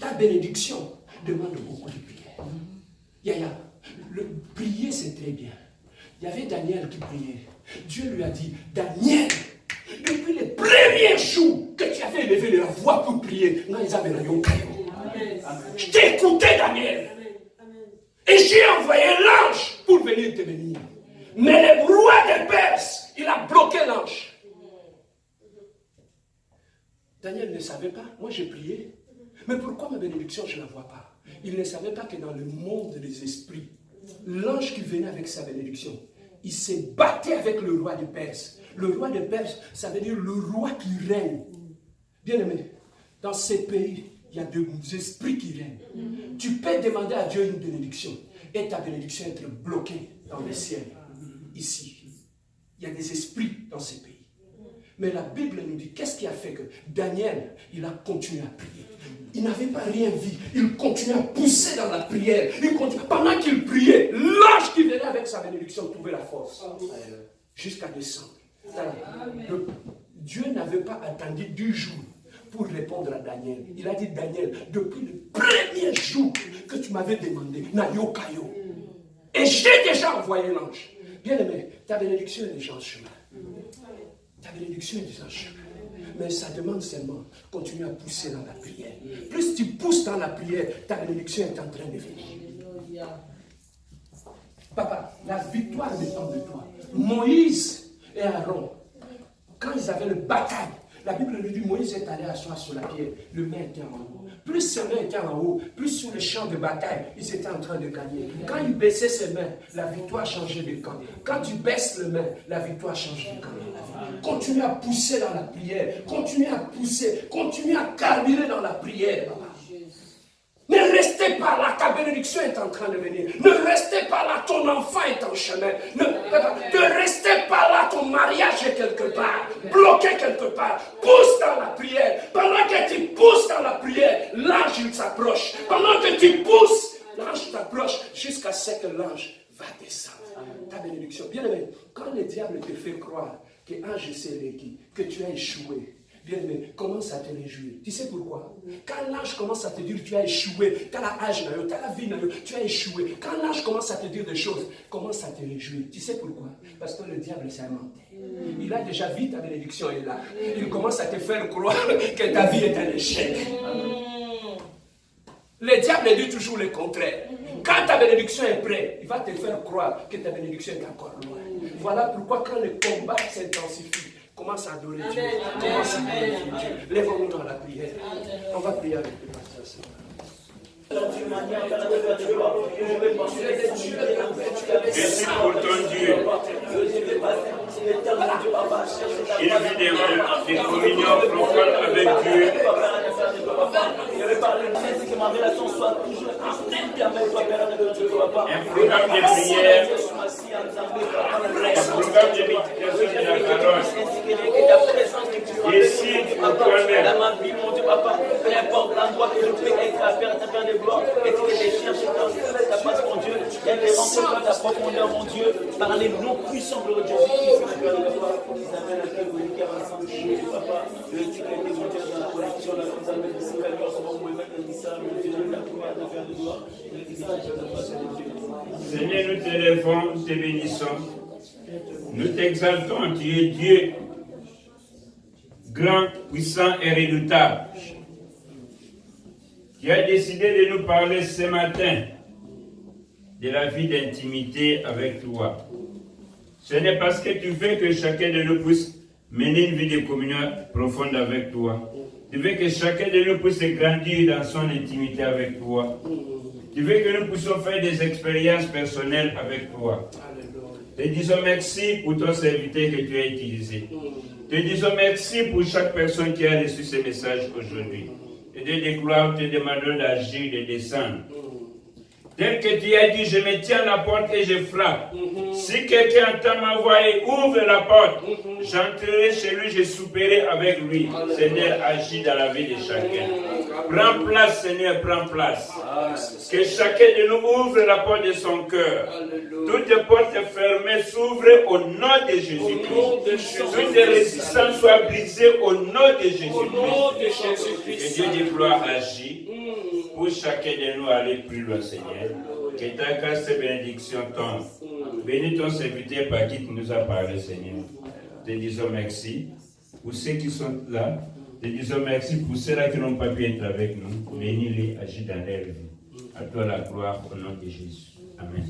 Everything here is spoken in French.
ta bénédiction demande beaucoup de prière. Yaya, prier c'est très bien. Il y avait Daniel qui priait. Dieu lui a dit, Daniel, depuis les premiers jours que tu avais élevé la voix pour prier, je t'ai écouté, Daniel. Et j'ai envoyé l'ange pour venir te bénir. Mais le roi des Perses, il a bloqué l'ange. Daniel ne savait pas. Moi, j'ai prié. Mais pourquoi ma bénédiction, je ne la vois pas? Il ne savait pas que dans le monde des esprits, l'ange qui venait avec sa bénédiction, il s'est battu avec le roi de Perse. Le roi de Perse, ça veut dire le roi qui règne. Bien aimé, dans ces pays, il y a des esprits qui règnent. Tu peux demander à Dieu une bénédiction et ta bénédiction être bloquée dans le ciel. Ici, il y a des esprits dans ces pays. Mais la Bible nous dit, qu'est-ce qui a fait que Daniel, il a continué à prier. Il n'avait pas rien vu. Il continuait à pousser dans la prière. Pendant qu'il priait, l'ange qui venait avec sa bénédiction trouvait la force. Jusqu'à descendre. Dieu n'avait pas attendu 2 jours pour répondre à Daniel. Il a dit, Daniel, depuis le premier jour que tu m'avais demandé, Nayo Kayo. Et j'ai déjà envoyé l'ange. Bien aimé, ta bénédiction est déjà en chemin. Ta bénédiction est déjà en chemin. Mais ça demande seulement continuer à pousser dans la prière. Plus tu pousses dans la prière, ta bénédiction est en train de venir. Papa, la victoire dépend de toi. Moïse et Aaron, quand ils avaient le bataille, la Bible nous dit Moïse est allé asseoir sur la pierre, le main était en haut. Plus ses mains étaient en haut, plus sur le champ de bataille, ils étaient en train de gagner. Quand il baissait ses mains, la victoire changeait de camp. Quand tu baisses les mains, la victoire change de camp. Continue à pousser dans la prière, continue à pousser, continue à carburer dans la prière, papa. Ne restez pas là, ta bénédiction est en train de venir. Ne restez pas là, ton enfant est en chemin. Ne restez pas là, ton mariage est quelque part, bloqué quelque part. Pousse dans la prière. Pendant que tu pousses dans la prière, l'ange il s'approche. Pendant que tu pousses, l'ange t'approche jusqu'à ce que l'ange va descendre. Ta bénédiction. Bien aimé, quand le diable te fait croire que ange c'est que tu as échoué, bien aimé, commence à te réjouir. Tu sais pourquoi? Quand l'ange commence à te dire tu as échoué, tu as la âge, tu as la vie, tu as échoué. Quand l'ange commence à te dire des choses, commence à te réjouir. Tu sais pourquoi? Parce que le diable s'est inventé. Il a déjà vu ta bénédiction est là. Il commence à te faire croire que ta vie est un échec. Le diable dit toujours le contraire. Quand ta bénédiction est prête, il va te faire croire que ta bénédiction est encore loin. Voilà pourquoi quand le combat s'intensifie, commence à adorer Dieu. Commence à glorifier Dieu. Lèvons-nous dans la prière. On va prier avec le pasteur. Merci pour ton Dieu. Il vit des communions profondes avec Dieu. Un programme de prière, un programme de méditation de la parole. Et si tu toi-même, dans ma vie, mon Dieu, papa, peu importe l'endroit que je peux être à faire de gloire, et que je cherche ta face, mon Dieu, et les rencontres de ta profondeur, mon Dieu, par les noms puissants de Jésus-Christ, mon Père de gloire, ils amènent à Dieu, qui a ensemble, papa, le titre a été monté dans la connexion, la consommation de ce camion, ce moment où il met le ça, mon Dieu, la prière de faire de gloire, et le visage de la face de Dieu. Seigneur, nous t'élèvons, nous te bénissons, nous t'exaltons, tu es Dieu, grand, puissant et redoutable. Tu as décidé de nous parler ce matin de la vie d'intimité avec toi. Ce n'est parce que tu veux que chacun de nous puisse mener une vie de communion profonde avec toi. Tu veux que chacun de nous puisse grandir dans son intimité avec toi. Tu veux que nous puissions faire des expériences personnelles avec toi. Te disons merci pour ton serviteur que tu as utilisé. Te disons merci pour chaque personne qui a reçu ce message aujourd'hui. Et de gloire, te demandons d'agir, de descendre. Tel que tu as dit, je me tiens à la porte et je frappe. Si quelqu'un entend ma voix et ouvre la porte, j'entrerai chez lui, je souperai avec lui. Seigneur, agis dans la vie de chacun. Prends place, Seigneur, prends place. Que chacun de nous ouvre la porte de son cœur. Toutes les portes fermées s'ouvrent au nom de Jésus-Christ. Toutes les résistances soient brisées au nom de Jésus-Christ. Que Dieu de gloire agit pour chacun de nous aller plus loin, Seigneur. Que ta grâce et bénédiction tombe. Bénis ton serviteur par qui tu nous as parlé, Seigneur. Te disons merci pour ceux qui sont là. Te disons merci pour ceux-là qui n'ont pas pu être avec nous. Bénis-les, agis dans leur vie. À toi la gloire au nom de Jésus. Amen.